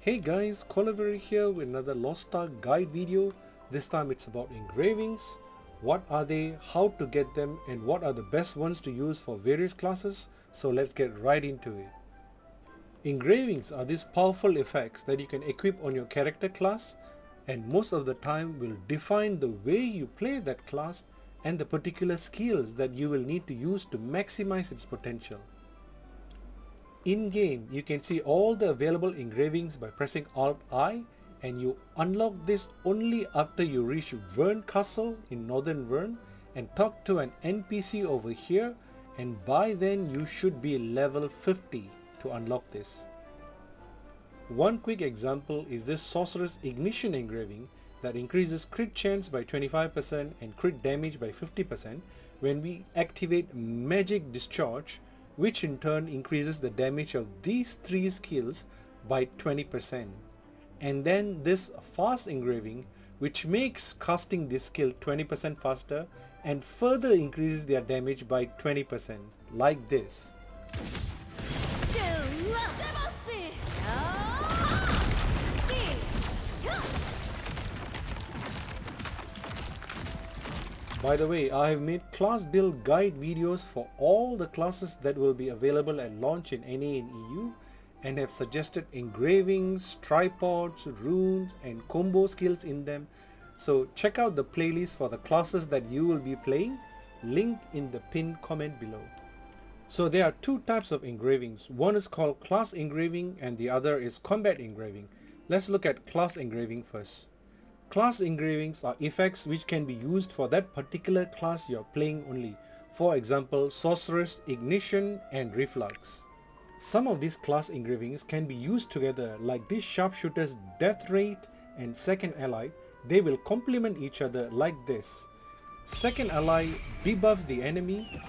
Hey guys, Colliver here with another Lost Ark guide video. This time it's about engravings. What are they, how to get them, and what are the best ones to use for various classes. So let's get right into it. Engravings are these powerful effects that you can equip on your character class and most of the time will define the way you play that class and the particular skills that you will need to use to maximize its potential. In-game, you can see all the available engravings by pressing Alt-I, and you unlock this only after you reach Vern Castle in Northern Vern and talk to an NPC over here, and by then you should be level 50 to unlock this. One quick example is this Sorcerer's Ignition engraving that increases crit chance by 25% and crit damage by 50% when we activate Magic Discharge, which in turn increases the damage of these three skills by 20%. And then this fast engraving, which makes casting this skill 20% faster and further increases their damage by 20%, like this. By the way, I have made class build guide videos for all the classes that will be available at launch in NA and EU and have suggested engravings, tripods, runes and combo skills in them. So check out the playlist for the classes that you will be playing, link in the pinned comment below. So there are two types of engravings. One is called class engraving and the other is combat engraving. Let's look at class engraving first. Class engravings are effects which can be used for that particular class you are playing only. For example, Sorcerer's Ignition and Reflux. Some of these class engravings can be used together, like this Sharpshooter's Death Rate and Second Ally. They will complement each other like this. Second Ally debuffs the enemy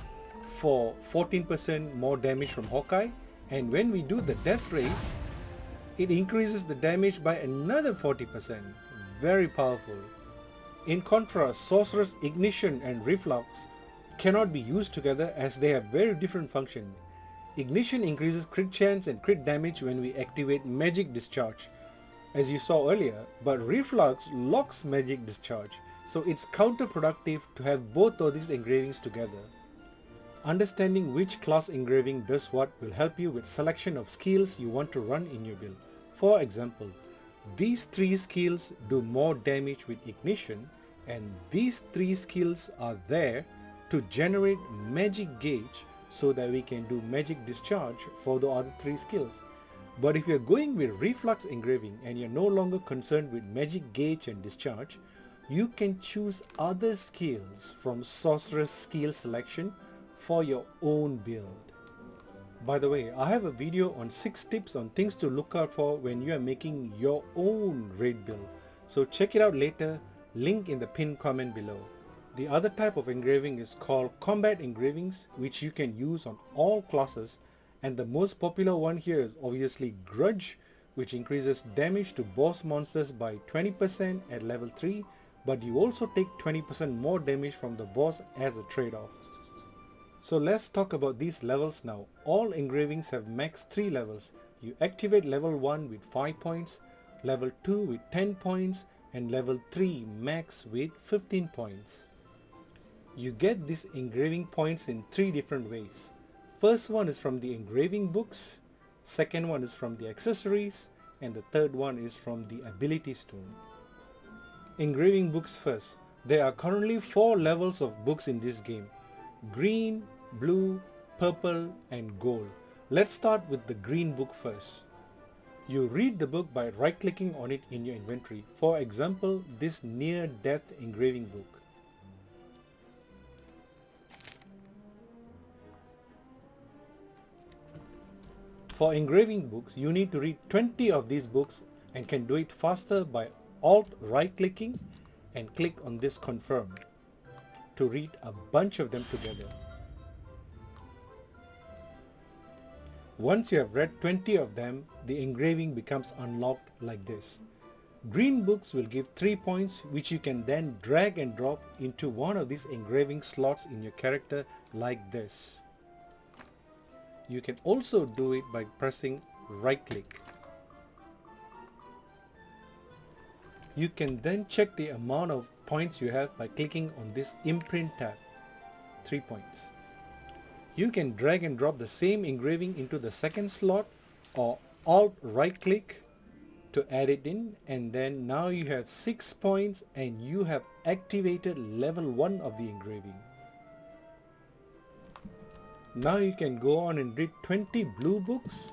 for 14% more damage from Hawkeye, and when we do the Death Rate, it increases the damage by another 40%. Very powerful. In contrast, Sorcerer's Ignition and Reflux cannot be used together as they have very different functions. Ignition increases crit chance and crit damage when we activate Magic Discharge, as you saw earlier, but Reflux locks Magic Discharge, so it's counterproductive to have both of these engravings together. Understanding which class engraving does what will help you with selection of skills you want to run in your build. For example, these three skills do more damage with Ignition, and these three skills are there to generate Magic Gauge so that we can do Magic Discharge for the other three skills. But if you're going with Reflux engraving and you're no longer concerned with Magic Gauge and Discharge, you can choose other skills from Sorcerer's skill selection for your own build. By the way, I have a video on 6 tips on things to look out for when you are making your own raid build. So check it out later, link in the pinned comment below. The other type of engraving is called combat engravings, which you can use on all classes, and the most popular one here is obviously Grudge, which increases damage to boss monsters by 20% at level 3, but you also take 20% more damage from the boss as a trade-off. So let's talk about these levels now. All engravings have max 3 levels. You activate level 1 with 5 points, level 2 with 10 points, and level 3 max with 15 points. You get these engraving points in 3 different ways. First one is from the engraving books, second one is from the accessories, and the third one is from the ability stone. Engraving books first. There are currently 4 levels of books in this game: green, blue, purple and gold. Let's start with the green book first. You read the book by right-clicking on it in your inventory. For example, this Near Death engraving book. For engraving books, you need to read 20 of these books and can do it faster by Alt right-clicking and click on this confirm to read a bunch of them together. Once you have read 20 of them, the engraving becomes unlocked like this. Green books will give 3 points, which you can then drag and drop into one of these engraving slots in your character like this. You can also do it by pressing right click. You can then check the amount of points you have by clicking on this imprint tab, 3 points. You can drag and drop the same engraving into the second slot or alt right click to add it in, and then now you have 6 points and you have activated level 1 of the engraving. Now you can go on and read 20 blue books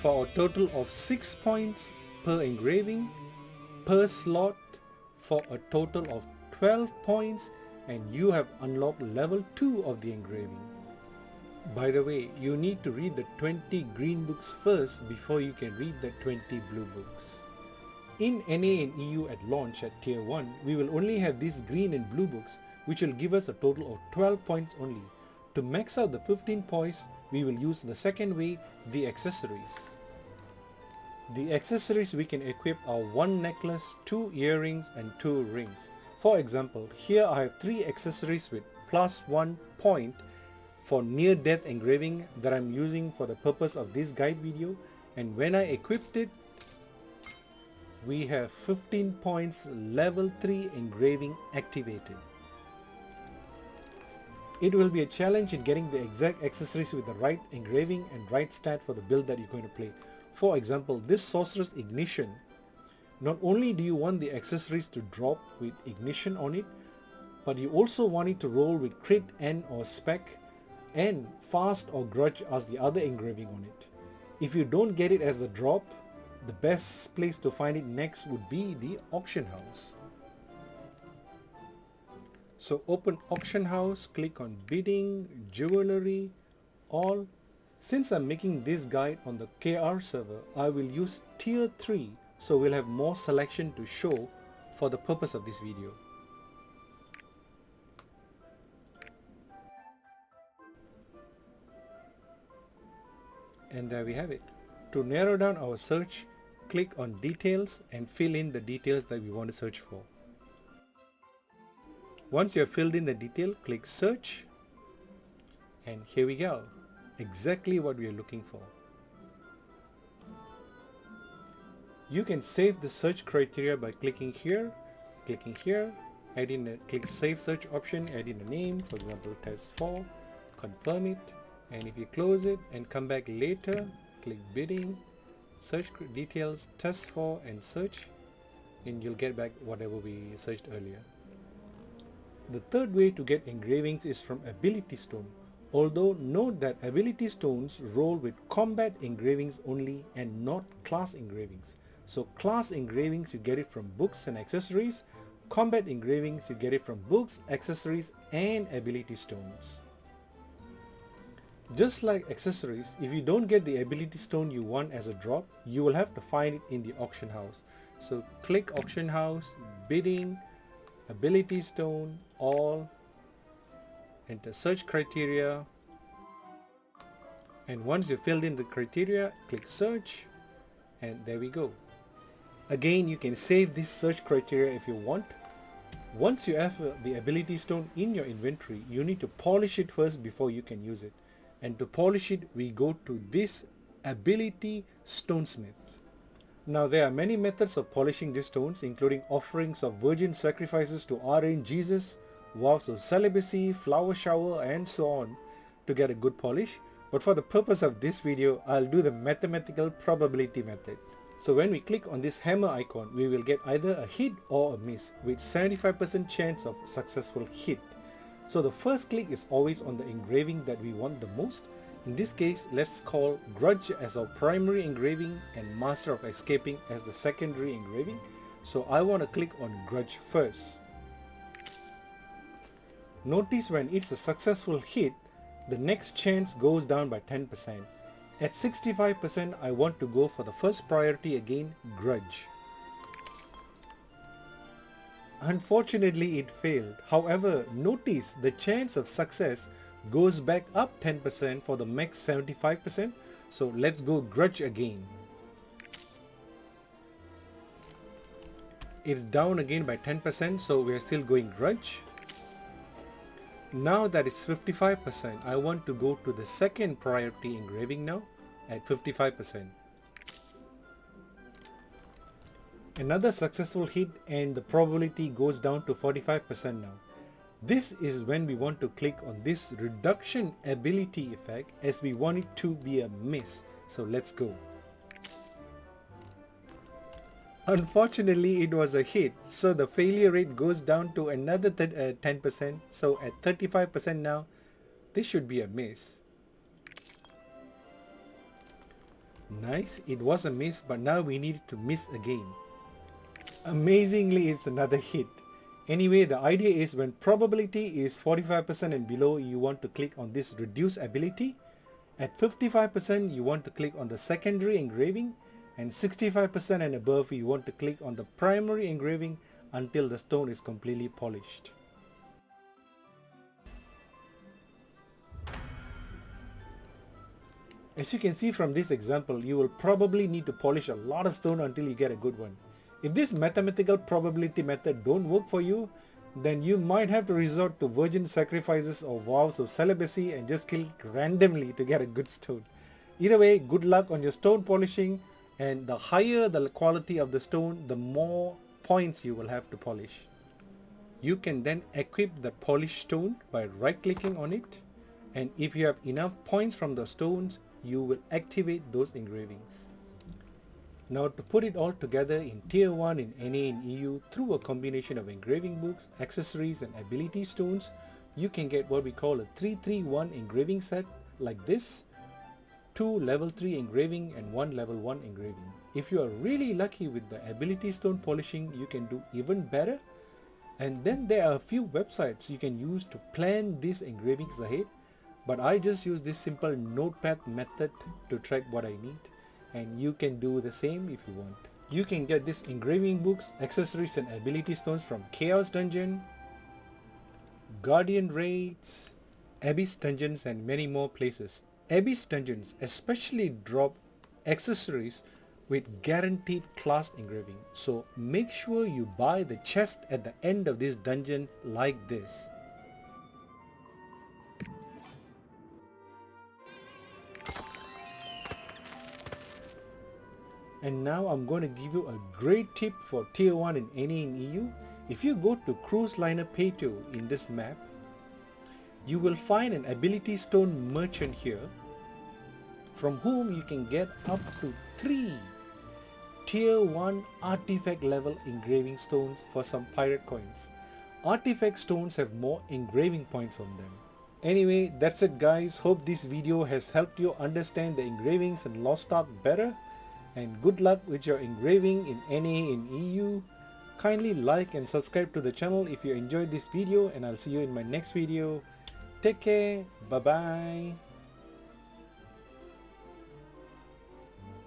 for a total of 6 points per engraving per slot for a total of 12 points, and you have unlocked level 2 of the engraving. By the way, you need to read the 20 green books first before you can read the 20 blue books. In NA and EU at launch at tier 1, we will only have these green and blue books, which will give us a total of 12 points only. To max out the 15 points, we will use the second way, the accessories. The accessories we can equip are 1 necklace, 2 earrings and 2 rings. For example, here I have 3 accessories with +1 point for near-death engraving that I'm using for the purpose of this guide video, and when I equipped it, we have 15 points level 3 engraving activated. It will be a challenge in getting the exact accessories with the right engraving and right stat for the build that you're going to play. For example, this Sorcerer's Ignition, not only do you want the accessories to drop with ignition on it, but you also want it to roll with crit and or spec, and fast or grudge as the other engraving on it. If you don't get it as the drop, the best place to find it next would be the auction house. So open auction house, click on bidding, jewelry, all. Since I'm making this guide on the KR server, I will use tier 3, so we'll have more selection to show for the purpose of this video. And there we have it. To narrow down our search, click on details and fill in the details that we want to search for. Once you have filled in the detail, click search, and here we go. Exactly what we are looking for. You can save the search criteria by clicking here, add in a click save search option, add in a name, for example test 4, confirm it, and if you close it and come back later, click bidding, search details, test 4 and search, and you'll get back whatever we searched earlier. The third way to get engravings is from ability stone, although note that ability stones roll with combat engravings only and not class engravings. So class engravings you get it from books and accessories, combat engravings you get it from books, accessories and ability stones. Just like accessories, if you don't get the ability stone you want as a drop, you will have to find it in the auction house. So click auction house, bidding, ability stone, all, enter search criteria, and once you filled in the criteria, click search, and there we go. Again, you can save this search criteria if you want. Once you have the ability stone in your inventory, you need to polish it first before you can use it. And to polish it, we go to this ability stonesmith. Now there are many methods of polishing these stones, including offerings of virgin sacrifices to our Reign Jesus, vows of celibacy, flower shower and so on to get a good polish. But for the purpose of this video, I'll do the mathematical probability method. So when we click on this hammer icon, we will get either a hit or a miss with 75% chance of successful hit. So the first click is always on the engraving that we want the most. In this case, let's call Grudge as our primary engraving and Master of Escaping as the secondary engraving. So I want to click on Grudge first. Notice when it's a successful hit, the next chance goes down by 10%. At 65%, I want to go for the first priority again, Grudge. Unfortunately, it failed. However, notice the chance of success goes back up 10% for the max 75%. So let's go Grudge again. It's down again by 10%, so we're still going Grudge. Now that it's 55%, I want to go to the second priority engraving now at 55%. Another successful hit and the probability goes down to 45% now. This is when we want to click on this reduction ability effect as we want it to be a miss. So let's go. Unfortunately, it was a hit, so the failure rate goes down to another 10%. So at 35% now, this should be a miss. Nice, it was a miss, but now we need to miss again. Amazingly, it's another hit. Anyway, the idea is when probability is 45% and below, you want to click on this reduce ability. At 55%, you want to click on the secondary engraving, and 65% and above, you want to click on the primary engraving until the stone is completely polished. As you can see from this example, you will probably need to polish a lot of stone until you get a good one. If this mathematical probability method don't work for you, then you might have to resort to virgin sacrifices or vows of celibacy and just click randomly to get a good stone. Either way, good luck on your stone polishing, and the higher the quality of the stone, the more points you will have to polish. You can then equip the polished stone by right clicking on it, and if you have enough points from the stones, you will activate those engravings. Now to put it all together in Tier 1 in NA and EU through a combination of engraving books, accessories and ability stones, you can get what we call a 3-3-1 engraving set like this, 2 level 3 engraving and 1 level 1 engraving. If you are really lucky with the ability stone polishing, you can do even better. And then there are a few websites you can use to plan these engravings ahead, but I just use this simple notepad method to track what I need. And you can do the same if you want. You can get these engraving books, accessories and ability stones from Chaos Dungeon, Guardian Raids, Abyss Dungeons and many more places. Abyss Dungeons especially drop accessories with guaranteed class engraving. So make sure you buy the chest at the end of this dungeon like this. And now I'm going to give you a great tip for Tier 1 in NA and EU. If you go to Cruise Liner Pay-To in this map, you will find an ability stone merchant here from whom you can get up to 3 Tier 1 artifact level engraving stones for some pirate coins. Artifact stones have more engraving points on them. Anyway, that's it guys. Hope this video has helped you understand the engravings and Lost Ark better. And good luck with your engraving in NA and EU. Kindly like and subscribe to the channel if you enjoyed this video, and I'll see you in my next video. Take care. Bye bye.